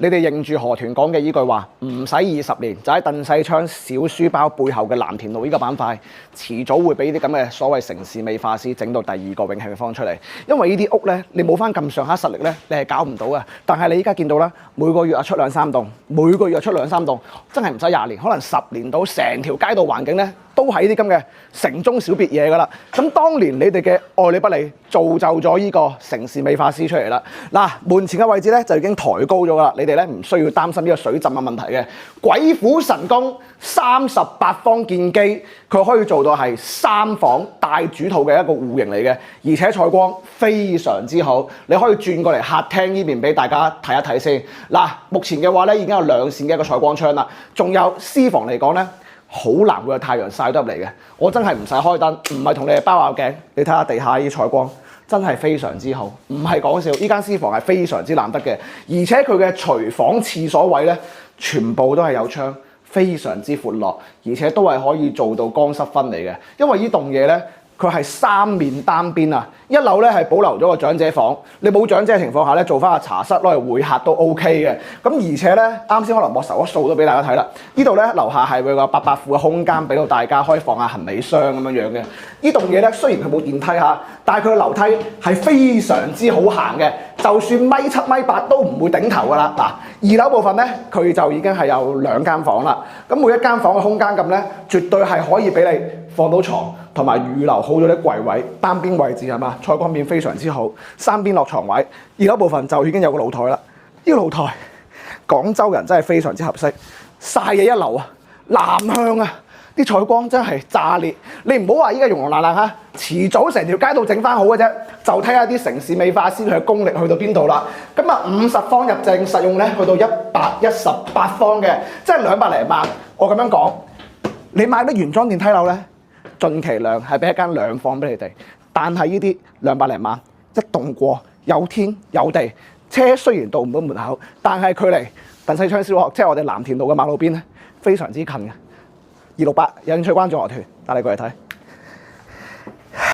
你哋認住何團講嘅依句話，唔使20年，就喺鄧世昌小書包背後嘅藍田路呢個板塊，遲早會俾啲咁嘅所謂城市美化師整到第二個永慶坊出嚟。因為呢啲屋咧，你冇翻咁上下實力咧，你係搞唔到嘅。但係你依家見到啦，每個月出2、3棟，每個月出2、3棟，真係唔使20年，可能10年到，成條街道環境咧都係啲咁嘅城中小別嘢㗎啦。咁當年你哋嘅愛理不理，造就咗呢個城市美化師出嚟啦。嗱，門前嘅位置咧就已經抬高咗㗎啦，你哋咧唔需要擔心呢個水浸嘅問題嘅。鬼斧神工38方建基，佢可以做到係3房大主套嘅一個戶型嚟嘅，而且採光非常之好。你可以轉過嚟客廳呢邊俾大家睇一睇先。嗱，目前嘅話咧已經有2扇嘅一個採光窗啦，仲有私房嚟講咧，好難會有太陽曬得入嚟嘅。我真係唔使開燈，唔係同你哋包下鏡。你睇下地下呢啲採光，真係非常之好，唔係講笑。呢間私房係非常之難得嘅，而且佢嘅廚房廁所位咧，全部都係有窗，非常之闊落，而且都係可以做到乾濕分離嘅。因為呢棟嘢咧，佢係3面單邊啊！一樓咧係保留咗個長者房，你冇長者嘅情況下咧，做翻個茶室攞嚟會客都 OK 嘅。咁而且咧，啱先可能我搜一掃都俾大家睇啦。呢度咧樓下係會有個800褲嘅空間俾到大家可以放下行李箱咁樣樣嘅。呢棟嘢咧雖然佢冇電梯嚇，但係佢嘅樓梯係非常之好行嘅，就算米7米8都唔會頂頭噶啦。嗱，2樓部分咧佢就已經係有2間房啦。咁每一間房嘅空間咁咧，絕對係可以俾你放到床，同埋預留好咗啲櫃位，單邊位置係嘛？採光面非常之好，3邊落床位。2樓部分就已經有個露台啦。呢個露台，廣州人真係非常之合適，曬嘢一流啊，南向啊，啲採光真係炸裂。你唔好話依家溶溶爛爛嚇，遲早成條街道整翻好嘅啫。就睇下啲城市美化師佢嘅功力去到邊度啦。咁啊50方入正，實用咧去到118方嘅，即係200零萬。我咁樣講，你買啲原裝電梯樓咧，盡其量係俾一間2房俾你哋。但係呢啲200零萬一棟過，有天有地，車雖然到唔到門口，但係距離鄧世昌小學即係我哋藍田路嘅馬路邊咧，非常之近嘅。268有興趣關注我團，帶你過嚟睇。